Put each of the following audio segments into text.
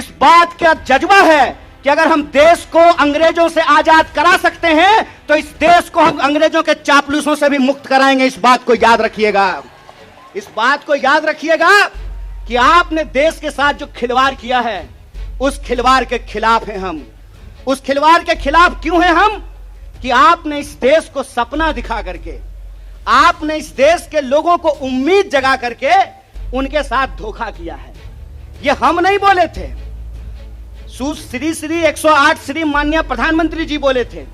इस बात का जज्बा है कि अगर हम देश को अंग्रेजों से आजाद करा सकते हैं तो इस देश को हम अंग्रेजों के चापलूसों से भी मुक्त कराएंगे। इस बात को याद रखिएगा। इस बात को याद रखिएगा कि आपने देश के साथ जो खिलवाड़ किया है उस खिलवाड़ के खिलाफ हैं हम। उस खिलवाड़ के खिलाफ क्यों हैं हम? कि आपने इस देश को सपना दिखा करके, आपने इस देश के लोगों को उम्मीद जगा करके उनके साथ धोखा किया है। ये हम नहीं बोले थे, श्री 108 श्री माननीय प्रधानमंत्री जी बोले थे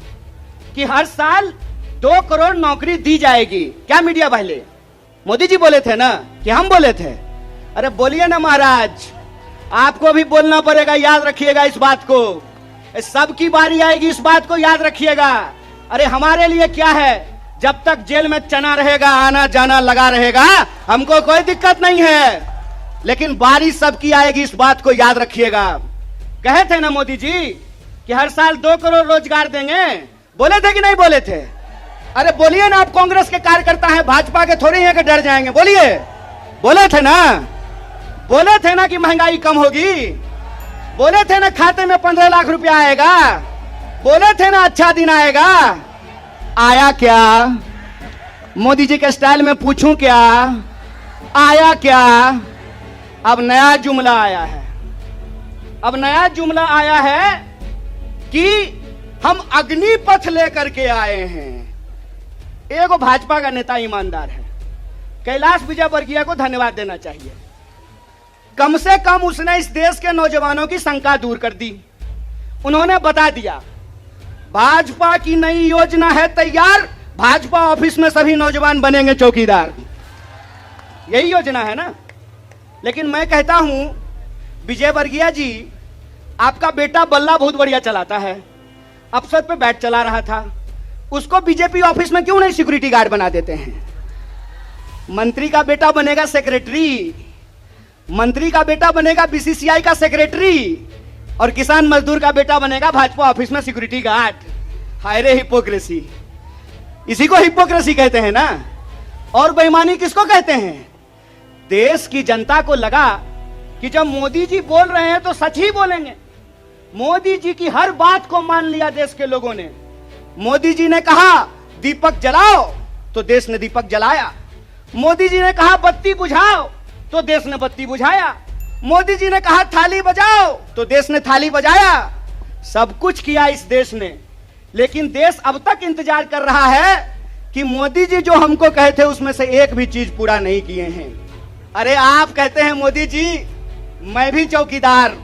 कि हर साल 2 करोड़ नौकरी दी जाएगी। क्या मीडिया वाले? मोदी जी बोले थे ना कि हम बोले थे? अरे बोलिए ना महाराज, आपको भी बोलना पड़ेगा। याद रखिएगा इस बात को, सबकी बारी आएगी, इस बात को याद रखिएगा। अरे हमारे लिए क्या है, जब तक जेल में चना रहेगा, आना जाना लगा रहेगा, हमको कोई दिक्कत नहीं है, लेकिन बारी सबकी आएगी, इस बात को याद रखिएगा। कहे थे ना मोदी जी कि हर साल 2 करोड़ रोजगार देंगे, बोले थे कि नहीं बोले थे? अरे बोलिए ना, आप कांग्रेस के कार्यकर्ता हैं, भाजपा के थोड़ी हैं कि डर जाएंगे, बोलिए। बोले थे ना, बोले थे ना कि महंगाई कम होगी, बोले थे ना खाते में 15 लाख रुपया आएगा, बोले थे ना अच्छा दिन आएगा। आया क्या? मोदी जी के स्टाइल में पूछूं क्या, आया क्या? अब नया जुमला आया है। अब नया जुमला आया है कि हम अग्निपथ लेकर के आए हैं। एगो भाजपा का नेता ईमानदार है, कैलाश विजयवर्गीय को धन्यवाद देना चाहिए। कम से कम उसने इस देश के नौजवानों की शंका दूर कर दी। उन्होंने बता दिया भाजपा की नई योजना है तैयार, भाजपा ऑफिस में सभी नौजवान बनेंगे चौकीदार। यही योजना है ना। लेकिन मैं कहता हूं विजयवर्गीय जी, आपका बेटा बल्ला बहुत बढ़िया चलाता है, अफसर पे बैठ चला रहा था, उसको बीजेपी ऑफिस में क्यों नहीं सिक्योरिटी गार्ड बना देते हैं? मंत्री का बेटा बनेगा सेक्रेटरी, मंत्री का बेटा बनेगा बीसीसीआई का सेक्रेटरी, और किसान मजदूर का बेटा बनेगा भाजपा ऑफिस में सिक्योरिटी गार्ड। हाय रे हिपोक्रेसी, इसी को हिपोक्रेसी कहते हैं ना। और बेईमानी किसको कहते हैं? देश की जनता को लगा कि जब मोदी जी बोल रहे हैं तो सच ही बोलेंगे। मोदी जी की हर बात को मान लिया देश के लोगों ने। मोदी जी ने कहा दीपक जलाओ तो देश ने दीपक जलाया, मोदी जी ने कहा बत्ती बुझाओ तो देश ने बत्ती बुझाया, मोदी जी ने कहा थाली बजाओ तो देश ने थाली बजाया। सब कुछ किया इस देश ने, लेकिन देश अब तक इंतजार कर रहा है कि मोदी जी जो हमको कहे थे उसमें से एक भी चीज पूरा नहीं किए हैं। अरे आप कहते हैं मोदी जी मैं भी चौकीदार,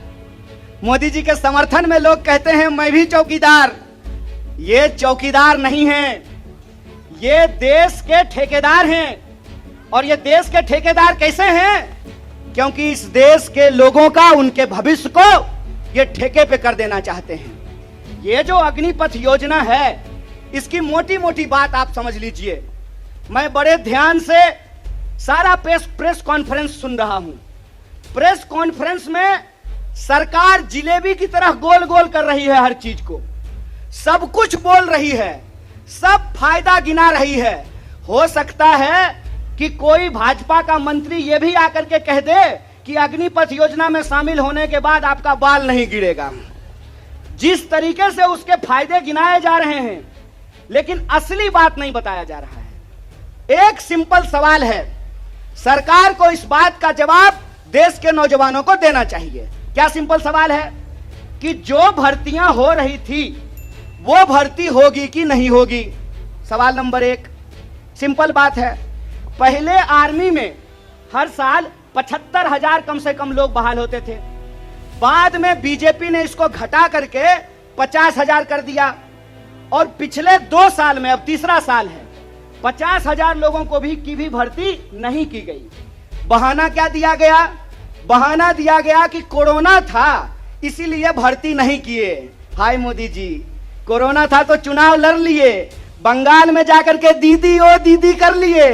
मोदी जी के समर्थन में लोग कहते हैं मैं भी चौकीदार। ये चौकीदार नहीं है, ये देश के ठेकेदार हैं। और ये देश के ठेकेदार कैसे हैं? क्योंकि इस देश के लोगों का, उनके भविष्य को ये ठेके पे कर देना चाहते हैं। ये जो अग्निपथ योजना है, इसकी मोटी मोटी बात आप समझ लीजिए। मैं बड़े ध्यान से सारा प्रेस कॉन्फ्रेंस सुन रहा हूं। प्रेस कॉन्फ्रेंस में सरकार जिलेबी की तरह गोल गोल कर रही है, हर चीज को सब कुछ बोल रही है, सब फायदा गिना रही है। हो सकता है कि कोई भाजपा का मंत्री यह भी आकर के कह दे कि अग्निपथ योजना में शामिल होने के बाद आपका बाल नहीं गिरेगा। जिस तरीके से उसके फायदे गिनाए जा रहे हैं, लेकिन असली बात नहीं बताया जा रहा है। एक सिंपल सवाल है, सरकार को इस बात का जवाब देश के नौजवानों को देना चाहिए। क्या सिंपल सवाल है कि जो भर्तियां हो रही थी वो भर्ती होगी कि नहीं होगी? सवाल नंबर 1 सिंपल बात है। पहले आर्मी में हर साल 75,000 कम से कम लोग बहाल होते थे। बाद में बीजेपी ने इसको घटा करके 50,000 कर दिया, और पिछले 2 साल में, अब तीसरा साल है, 50,000 लोगों को भी भर्ती नहीं की गई। बहाना क्या दिया गया? बहाना दिया गया कि कोरोना था इसीलिए भर्ती नहीं किए। हाय मोदी जी, कोरोना था तो चुनाव लड़ लिए, बंगाल में जाकर के दीदी ओ दीदी कर लिए,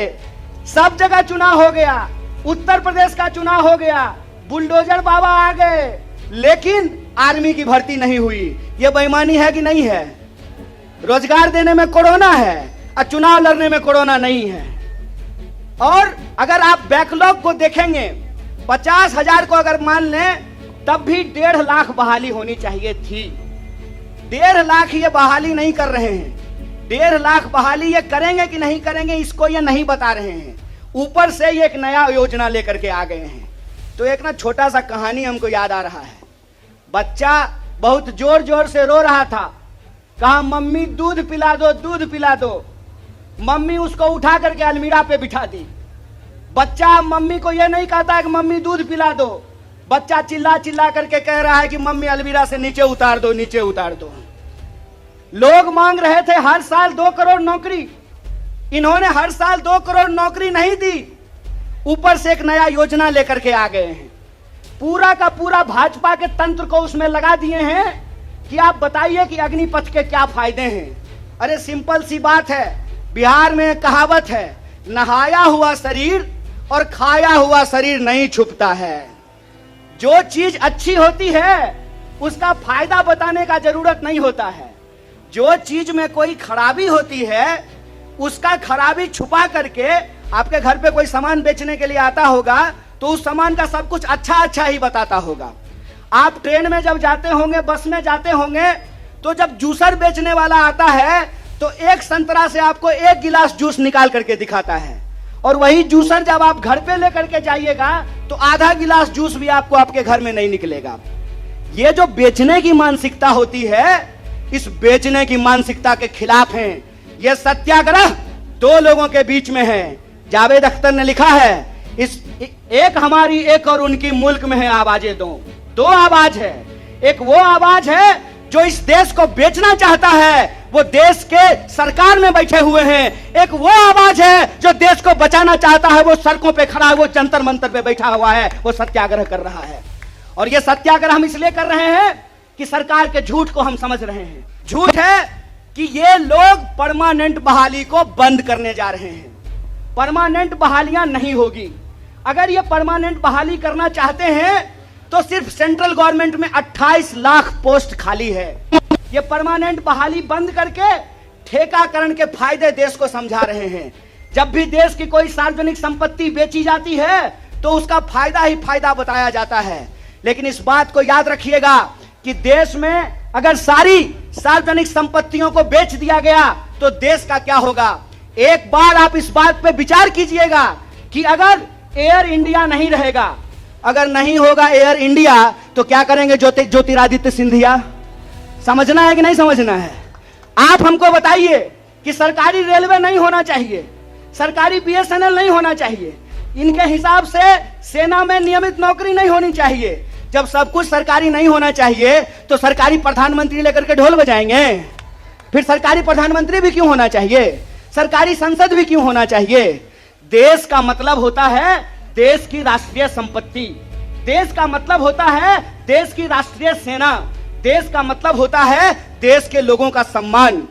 सब जगह चुनाव हो गया, उत्तर प्रदेश का चुनाव हो गया, बुलडोजर बाबा आ गए, लेकिन आर्मी की भर्ती नहीं हुई। यह बेईमानी है कि नहीं है? रोजगार देने में कोरोना है और चुनाव लड़ने में कोरोना नहीं है। और अगर आप बैकलॉग को देखेंगे, 50,000 को अगर मान लें तब भी 1.5 लाख बहाली होनी चाहिए थी। 1.5 लाख ये बहाली नहीं कर रहे हैं। 1.5 लाख बहाली ये करेंगे कि नहीं करेंगे इसको ये नहीं बता रहे हैं। ऊपर से ये एक नया योजना लेकर के आ गए हैं। तो एक ना छोटा सा कहानी हमको याद आ रहा है। बच्चा बहुत जोर जोर से रो रहा था, कहा मम्मी दूध पिला दो, दूध पिला दो। मम्मी उसको उठा करके अलमीरा पे बिठा दी। बच्चा मम्मी को यह नहीं कहता है कि मम्मी दूध पिला दो, बच्चा चिल्ला चिल्ला करके कह रहा है कि मम्मी अलमीरा से नीचे उतार दो, नीचे उतार दो। लोग मांग रहे थे हर साल 2 करोड़ नौकरी, इन्होंने हर साल 2 करोड़ नौकरी नहीं दी, ऊपर से एक नया योजना लेकर के आ गए हैं। पूरा का पूरा भाजपा के तंत्र को उसमें लगा दिए हैं कि आप बताइए कि अग्निपथ के क्या फायदे हैं। अरे सिंपल सी बात है, बिहार में एक कहावत है, नहाया हुआ शरीर और खाया हुआ शरीर नहीं छुपता है। जो चीज अच्छी होती है उसका फायदा बताने का जरूरत नहीं होता है। जो चीज में कोई खराबी होती है उसका खराबी छुपा करके, आपके घर पे कोई सामान बेचने के लिए आता होगा तो उस सामान का सब कुछ अच्छा अच्छा ही बताता होगा। आप ट्रेन में जब जाते होंगे, बस में जाते होंगे, तो जब जूसर बेचने वाला आता है तो एक संतरा से आपको 1 गिलास जूस निकाल करके दिखाता है, और वही जूसर जब आप घर पे लेकर के जाइएगा तो आधा गिलास जूस भी आपको आपके घर में नहीं निकलेगा। ये जो बेचने की मानसिकता होती है, इस बेचने की मानसिकता के खिलाफ हैं। यह सत्याग्रह 2 लोगों के बीच में है। जावेद अख्तर ने लिखा है, इस एक हमारी एक और उनकी मुल्क में है आवाजें दो आवाज है। एक वो आवाज है जो इस देश को बेचना चाहता है, वो देश के सरकार में बैठे हुए हैं। एक वो आवाज है जो देश को बचाना चाहता है, वो सड़कों पे खड़ा है, वो जंतर मंतर पे बैठा हुआ है, वो सत्याग्रह कर रहा है। और ये सत्याग्रह हम इसलिए कर रहे हैं कि सरकार के झूठ को हम समझ रहे हैं। झूठ है कि ये लोग परमानेंट बहाली को बंद करने जा रहे हैं। परमानेंट बहालियां नहीं होगी। अगर ये परमानेंट बहाली करना चाहते हैं तो सिर्फ सेंट्रल गवर्नमेंट में 28 लाख पोस्ट खाली है। ये परमानेंट बहाली बंद करके ठेकाकरण के फायदे देश को समझा रहे हैं। जब भी देश की कोई सार्वजनिक संपत्ति बेची जाती है तो उसका फायदा ही फायदा बताया जाता है। लेकिन इस बात को याद रखिएगा कि देश में अगर सारी सार्वजनिक संपत्तियों को बेच दिया गया तो देश का क्या होगा। एक बार आप इस बात पे विचार कीजिएगा कि अगर एयर इंडिया नहीं रहेगा, अगर नहीं होगा एयर इंडिया, तो क्या करेंगे ज्योतिरादित्य सिंधिया। समझना है कि नहीं समझना है? आप हमको बताइए कि सरकारी रेलवे नहीं होना चाहिए, सरकारी बीएसएनएल नहीं होना चाहिए, इनके हिसाब से सेना में नियमित नौकरी नहीं होनी चाहिए। जब सब कुछ सरकारी नहीं होना चाहिए तो सरकारी प्रधानमंत्री लेकर के ढोल बजाएंगे? फिर सरकारी प्रधानमंत्री भी क्यों होना चाहिए? सरकारी संसद भी क्यों होना चाहिए? देश का मतलब होता है देश की राष्ट्रीय संपत्ति, देश का मतलब होता है देश की राष्ट्रीय सेना, देश का मतलब होता है देश के लोगों का सम्मान।